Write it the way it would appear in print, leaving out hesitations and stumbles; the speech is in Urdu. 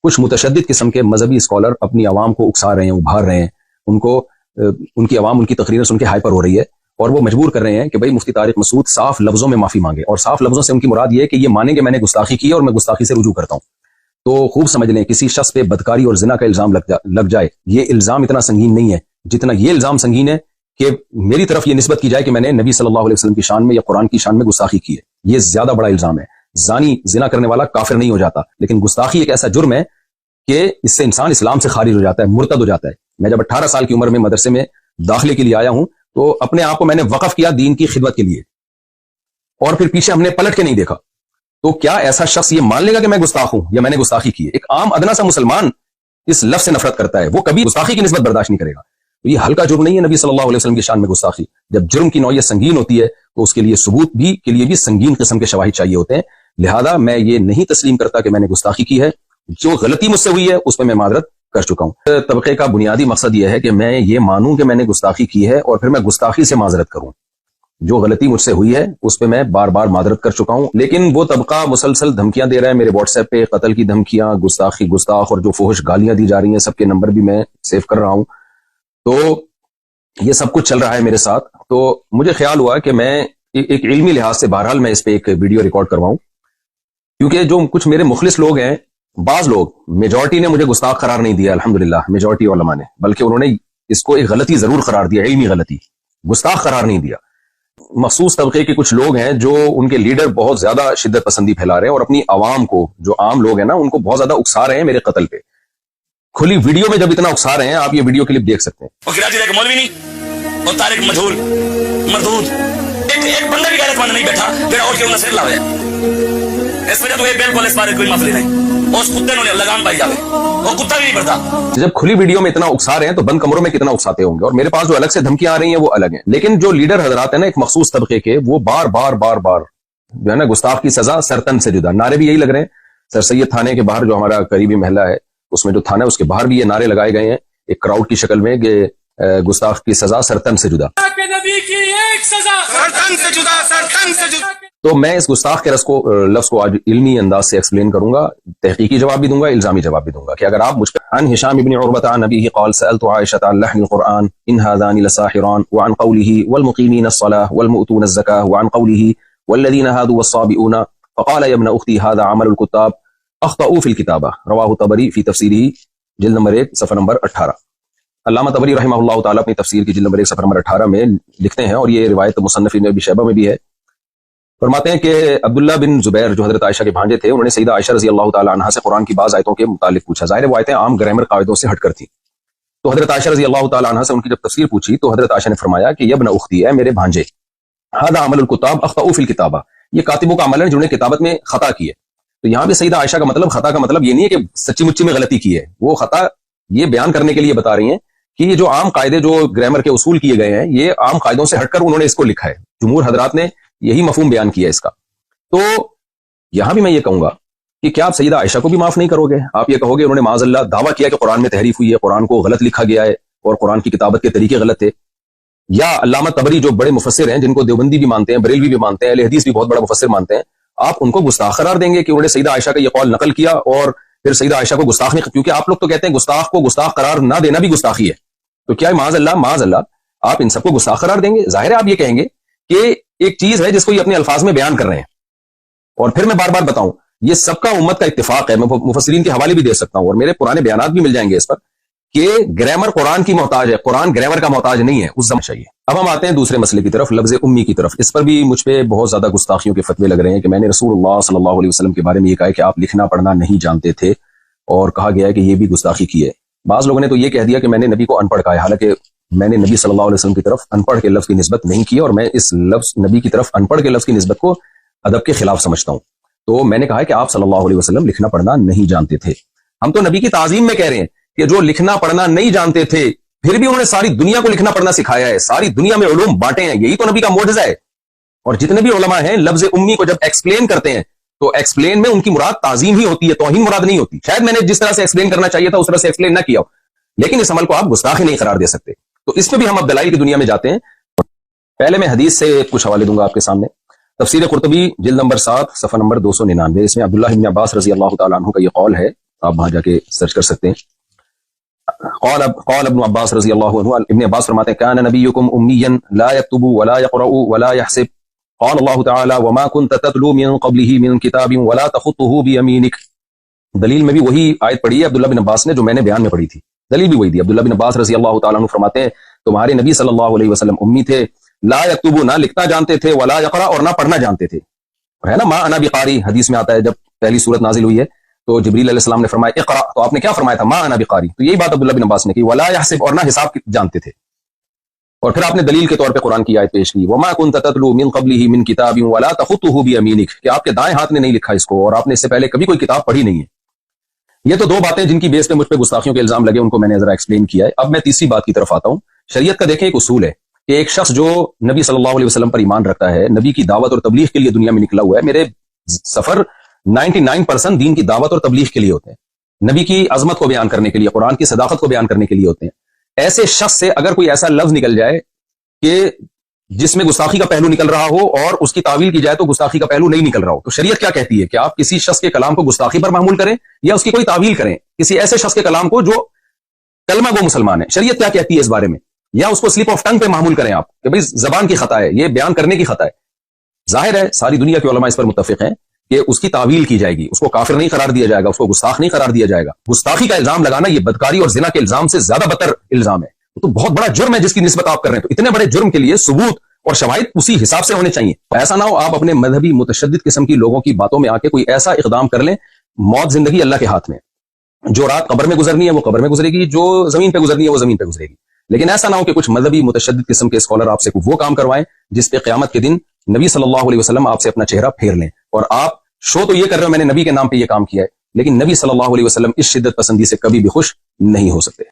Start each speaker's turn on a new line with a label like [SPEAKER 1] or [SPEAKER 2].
[SPEAKER 1] کچھ متشدد قسم کے مذہبی اسکالر اپنی عوام کو اکسا رہے ہیں، ابھار رہے ہیں، ان کی عوام ان کی تقریریں سن کے ہائپر ہو رہی ہے، اور وہ مجبور کر رہے ہیں کہ بھائی مفتی طارق مسعود صاف لفظوں میں معافی مانگے، اور صاف لفظوں سے ان کی مراد یہ ہے کہ یہ مانیں کہ میں نے گستاخی کی ہے اور میں گستاخی سے رجوع کرتا ہوں۔ تو خوب سمجھ لیں، کسی شخص پہ بدکاری اور زنا کا الزام لگ جائے، یہ الزام اتنا سنگین نہیں ہے جتنا یہ الزام سنگین ہے کہ میری طرف یہ نسبت کی جائے کہ میں نے نبی صلی اللہ علیہ وسلم کی شان میں یا قرآن کی شان میں گستاخی کی ہے۔ یہ زیادہ بڑا الزام ہے۔ زانی زنا کرنے والا کافر نہیں ہو جاتا، لیکن گستاخی ایک ایسا جرم ہے کہ اس سے انسان اسلام سے خارج ہو جاتا ہے، مرتد ہو جاتا ہے۔ میں جب 18 سال کی عمر میں مدرسے میں داخلے کے لیے آیا ہوں تو اپنے آپ کو میں نے وقف کیا دین کی خدمت کے لیے، اور پھر پیچھے ہم نے پلٹ کے نہیں دیکھا۔ تو کیا ایسا شخص یہ مان لے گا کہ میں گستاخ ہوں یا میں نے گستاخی کی ہے؟ ایک عام ادنا سا مسلمان اس لفظ سے نفرت کرتا ہے، وہ کبھی گستاخی کی نسبت برداشت نہیں کرے گا۔ تو یہ ہلکا جرم نہیں ہے نبی صلی اللہ علیہ وسلم کی شان میں گستاخی۔ جب جرم کی نوعیت سنگین ہوتی ہے تو اس کے لیے ثبوت بھی کے لیے بھی سنگین قسم کے شواہد چاہیے ہوتے ہیں۔ لہذا میں یہ نہیں تسلیم کرتا کہ میں نے گستاخی کی ہے۔ جو غلطی مجھ سے ہوئی ہے اس پہ میں معذرت کر چکا ہوں۔ طبقے کا بنیادی مقصد یہ ہے کہ میں یہ مانوں کہ میں نے گستاخی کی ہے اور پھر میں گستاخی سے معذرت کروں۔ جو غلطی مجھ سے ہوئی ہے اس پہ میں بار بار معذرت کر چکا ہوں، لیکن وہ طبقہ مسلسل دھمکیاں دے رہا ہے میرے واٹس ایپ پہ، قتل کی دھمکیاں، گستاخ اور جو فحش گالیاں دی جا رہی ہیں، سب کے نمبر بھی میں سیو کر رہا ہوں۔ تو یہ سب کچھ چل رہا ہے میرے ساتھ۔ تو مجھے خیال ہوا کہ میں ایک علمی لحاظ سے بہرحال میں اس پہ ایک ویڈیو ریکارڈ کرواؤں، کیونکہ جو کچھ میرے مخلص لوگ ہیں، بعض لوگ، میجورٹی نے مجھے گستاخ قرار نہیں دیا الحمدللہ، میجورٹی علماء نے، بلکہ انہوں نے اس کو ایک غلطی ضرور قرار دیا، علمی غلطی، گستاخ قرار نہیں دیا۔ مخصوص طبقے کے کچھ لوگ ہیں جو ان کے لیڈر بہت زیادہ شدت پسندی پھیلا رہے ہیں اور اپنی عوام کو، جو عام لوگ ہیں نا، ان کو بہت زیادہ اکسا رہے ہیں میرے قتل پہ۔ کھلی ویڈیو میں جب اتنا اکسا رہے ہیں، آپ یہ ویڈیو کلپ دیکھ سکتے ہیں۔
[SPEAKER 2] وہ کراچی کا مولوی نہیں اور طارق مجہول مردود، ایک بندہ بھی غیرت مند نہیں بیٹھا جڑا اور کیوں نہ سر لاوے۔ اس وجہ تو یہ بالکل اس بارے کوئی مسئلہ نہیں، اس کتے نے لگام پائی جاوے، وہ کتا بھی نہیں پڑتا۔
[SPEAKER 1] جب کھلی ویڈیو میں اتنا اکسا رہے ہیں تو بند کمروں میں کتنا اکساتے ہوں گے، اور میرے پاس جو الگ سے دھمکیاں آ رہی ہیں وہ الگ ہیں۔ لیکن جو لیڈر حضرات ہیں نا ایک مخصوص طبقے کے، وہ بار بار جو ہے نا گستاخ کی سزا سرتن سے جدا، نعرے بھی یہی لگ رہے ہیں۔ سر سید تھانے کے باہر جو ہمارا قریبی محلہ ہے، اس میں جو تھانہ ہے اس کے باہر بھی یہ نعرے لگائے گئے ہیں ایک کراؤڈ کی شکل میں کہ گستاخ کی سزا سرتن سے جدا،
[SPEAKER 2] نبی کی ایک سزا سرتن سے جدا، سرتن سے جدا۔
[SPEAKER 1] تو میں اس گستاخ کے لفظ کو آج علمی انداز سے ایکسپلین کروں گا، تحقیقی جواب بھی دوں گا، الزامی جواب بھی دوں گا، کہ اگر آپ مجھ پر عن ہشام بن عروۃ عن ابیہ قال سألت عائشة عن لحن القرآن ان هذان لساحران وعن قوله والمقيمين الصلاة والمؤتون الزكاة وعن قوله والذين هادوا والصابئون فقال يا ابن اختي هذا عمل الكتاب اخطأوا في الكتابة رواه طبری في تفسیره جلد نمبر 1 صفحہ نمبر 18۔ علامہ طبری رحمہ اللہ تعالیٰ اپنی تفسیر کی جلد نمبر 1 صفحہ نمبر 18 میں لکھتے ہیں، اور یہ روایت مصنف ابن ابی شیبہ میں بھی ہے، فرماتے ہیں کہ عبداللہ بن زبیر جو حضرت عائشہ کے بھانجے تھے، انہوں نے سیدہ عائشہ رضی اللہ تعالیٰ عنہا سے قرآن کی بعض آیتوں کے متعلق پوچھا۔ ظاہر وہ آیتیں عام گرامر قاعدوں سے ہٹ کر تھیں، تو حضرت عائشہ رضی اللہ تعالیٰ عنہا سے ان کی جب تفسیر پوچھی تو حضرت عائشہ نے فرمایا کہ یبن اختی، ہے میرے بھانجے، ھذا عمل الکتاب اخطأوا فی الکتابہ، یہ کاتبوں کا عمل ہے جنہوں نے کتابت میں خطا کی ہے۔ تو یہاں پہ سیدہ عائشہ کا مطلب، خطا کا مطلب یہ نہیں ہے کہ سچی مچی میں غلطی کی ہے، وہ خطا یہ بیان کرنے کے لیے بتا رہی ہیں کہ یہ جو عام قاعدے، جو گرامر کے اصول کیے گئے ہیں، یہ عام قاعدوں سے ہٹ کر انہوں نے اس کو لکھا ہے۔ جمہور حضرات نے یہی مفہوم بیان کیا ہے اس کا۔ تو یہاں بھی میں یہ کہوں گا کہ کیا آپ سیدہ عائشہ کو بھی معاف نہیں کرو گے؟ آپ یہ کہو گے انہوں نے معاذ اللہ دعویٰ کیا کہ قرآن میں تحریف ہوئی ہے، قرآن کو غلط لکھا گیا ہے اور قرآن کی کتابت کے طریقے غلط تھے؟ یا علامہ طبری جو بڑے مفسر ہیں، جن کو دیوبندی بھی مانتے ہیں، بریلوی بھی مانتے ہیں، اہل حدیث بھی بہت بڑا مفسر مانتے ہیں، آپ ان کو گستاخ قرار دیں گے کہ انہوں نے سیدہ عائشہ کا یہ قول نقل کیا اور پھر سیدہ عائشہ کو گستاخ نہیں؟ کیونکہ آپ لوگ تو کہتے ہیں گستاخ کو گستاخ قرار نہ دینا بھی گستاخی ہے، تو کیا معاذ اللہ آپ ان سب کو گستاخ قرار دیں گے؟ ظاہر ہے آپ یہ کہیں گے کہ ایک چیز ہے جس کو یہ اپنے الفاظ میں بیان کر رہے ہیں، اور پھر میں بار بار بتاؤں یہ سب کا امت کا اتفاق ہے، میں مفسرین کے حوالے بھی دے سکتا ہوں اور میرے پرانے بیانات بھی مل جائیں گے اس پر، کہ گرامر قرآن کی محتاج ہے، قرآن گرامر کا محتاج نہیں ہے، اس زمانے چاہیے۔ اب ہم آتے ہیں دوسرے مسئلے کی طرف، لفظ امی کی طرف۔ اس پر بھی مجھ پہ بہت زیادہ گستاخیوں کے فتوے لگ رہے ہیں کہ میں نے رسول اللہ صلی اللہ علیہ وسلم کے بارے میں یہ کہا ہے کہ آپ لکھنا پڑھنا نہیں جانتے تھے، اور کہا گیا ہے کہ یہ بھی گستاخی کی ہے۔ بعض لوگوں نے تو یہ کہہ دیا کہ میں نے نبی کو ان پڑھ کہا ہے، حالانکہ میں نے نبی صلی اللہ علیہ وسلم کی طرف ان پڑھ کے لفظ کی نسبت نہیں کی، اور میں اس لفظ نبی کی طرف ان پڑھ کے لفظ کی نسبت کو ادب کے خلاف سمجھتا ہوں۔ تو میں نے کہا ہے کہ آپ صلی اللہ علیہ وسلم لکھنا پڑھنا نہیں جانتے تھے۔ ہم تو نبی کی تعظیم میں کہہ رہے ہیں کہ جو لکھنا پڑھنا نہیں جانتے تھے پھر بھی انہوں نے ساری دنیا کو لکھنا پڑھنا سکھایا ہے، ساری دنیا میں علوم بانٹے ہیں، یہی تو نبی کا معجزہ ہے۔ اور جتنے بھی علماء ہیں لفظ امی کو جب ایکسپلین کرتے ہیں تو ایکسپلین میں ان کی مراد تعظیم ہی ہوتی ہے، توہین مراد نہیں ہوتی۔ شاید میں نے جس طرح سے ایکسپلین کرنا چاہیے تھا اس طرح سے ایکسپلین نہ کیا ہو، لیکن اس عمل کو آپ گستاخی نہیں قرار دے سکتے۔ تو اس میں بھی ہم اب دلائل کی دنیا میں جاتے ہیں۔ پہلے میں حدیث سے کچھ حوالے دوں گا آپ کے سامنے۔ تفسیر قرطبی جلد نمبر 7 صفحہ نمبر 299، اس میں عبداللہ بن عباس رضی اللہ تعالیٰ عنہ کا یہ قول ہے آپ وہاں جا کے سرچ کر سکتے ہیں. قال ابن عباس رضی اللہ عنہ، ابن عباس فرماتے ہیں کان نبیکم امیا لا یکتب ولا یقرأ ولا یحسب. قال اللہ تعالی وما كنت تتلو من قبله من کتاب ولا تخطه بیمینک. دلیل میں بھی وہی آیت پڑھی ہے عبداللہ بن عباس نے جو میں نے بیان میں پڑھی تھی، دلیل بھی وہی دی. عبداللہ بن عباس رضی اللہ تعالیٰ عنہ فرماتے ہیں تمہارے نبی صلی اللہ علیہ وسلم امی تھے، لا یکتبو، نہ لکھنا جانتے تھے، ولا یقرأ، اور نہ پڑھنا جانتے تھے. ہے نا، ما انا بقاری، حدیث میں آتا ہے جب پہلی سورت نازل ہوئی ہے تو جبریل علیہ السلام نے فرمایا اقرأ، تو آپ نے کیا فرمایا تھا؟ ما انا بقاری. تو یہی بات عبداللہ بن عباس نے کی، ولا یحسب، اور نہ حساب جانتے تھے. اور پھر آپ نے دلیل کے طور پہ قرآن کی آیت پیش کی وما كنت تتلو من قبله من کتاب ولا تخطه بیمینک، کہ آپ کے دائیں ہاتھ نے نہیں لکھا اس کو، اور آپ نے اس سے پہلے کبھی کوئی کتاب پڑھی نہیں ہے. یہ تو دو باتیں جن کی بیس پہ مجھ پہ گستاخیوں کے الزام لگے، ان کو میں نے ذرا ایکسپلین کیا ہے. اب میں تیسری بات کی طرف آتا ہوں. شریعت کا دیکھیں ایک اصول ہے کہ ایک شخص جو نبی صلی اللہ علیہ وسلم پر ایمان رکھتا ہے، نبی کی دعوت اور تبلیغ کے لیے دنیا میں نکلا ہوا ہے. میرے سفر 99% دین کی دعوت اور تبلیغ کے لیے ہوتے ہیں، نبی کی عظمت کو بیان کرنے کے لیے، قرآن کی صداقت کو بیان کرنے کے لیے ہوتے ہیں. ایسے شخص سے اگر کوئی ایسا لفظ نکل جائے کہ جس میں گستاخی کا پہلو نکل رہا ہو اور اس کی تعویل کی جائے تو گستاخی کا پہلو نہیں نکل رہا ہو، تو شریعت کیا کہتی ہے کہ آپ کسی شخص کے کلام کو گستاخی پر معمول کریں یا اس کی کوئی تعویل کریں، کسی ایسے شخص کے کلام کو جو کلمہ گو مسلمان ہے. شریعت کیا کہتی ہے اس بارے میں؟ یا اس کو سلپ آف ٹنگ پہ معمول کریں آپ کہ بھئی زبان کی خطا ہے، یہ بیان کرنے کی خطا ہے. ظاہر ہے ساری دنیا کے علماء اس پر متفق ہیں کہ اس کی تعویل کی جائے گی، اس کو کافر نہیں قرار دیا جائے گا، اس کو گستاخ نہیں قرار دیا جائے گا. گستاخی کا الزام لگانا یہ بدکاری اور زنا کے الزام سے زیادہ بدتر الزام ہے. تو بہت بڑا جرم ہے جس کی نسبت آپ کر رہے ہیں. تو اتنے بڑے جرم کے لیے ثبوت اور شواہد اسی حساب سے ہونے چاہیے. ایسا نہ ہو آپ اپنے مذہبی متشدد قسم کی لوگوں کی باتوں میں آ کے کوئی ایسا اقدام کر لیں. موت زندگی اللہ کے ہاتھ میں، جو رات قبر میں گزرنی ہے وہ قبر میں گزرے گی، جو زمین پہ گزرنی ہے وہ زمین پہ گزرے گی. لیکن ایسا نہ ہو کہ کچھ مذہبی متشدد قسم کے اسکالر آپ سے وہ کام کروائیں جس پہ قیامت کے دن نبی صلی اللہ علیہ وسلم آپ سے اپنا چہرہ پھیر لیں. اور آپ شو تو یہ کر رہے ہو میں نے نبی کے نام پہ یہ کام کیا ہے، لیکن نبی صلی اللہ علیہ وسلم اس شدت پسندی سے کبھی بھی خوش نہیں ہو سکتے.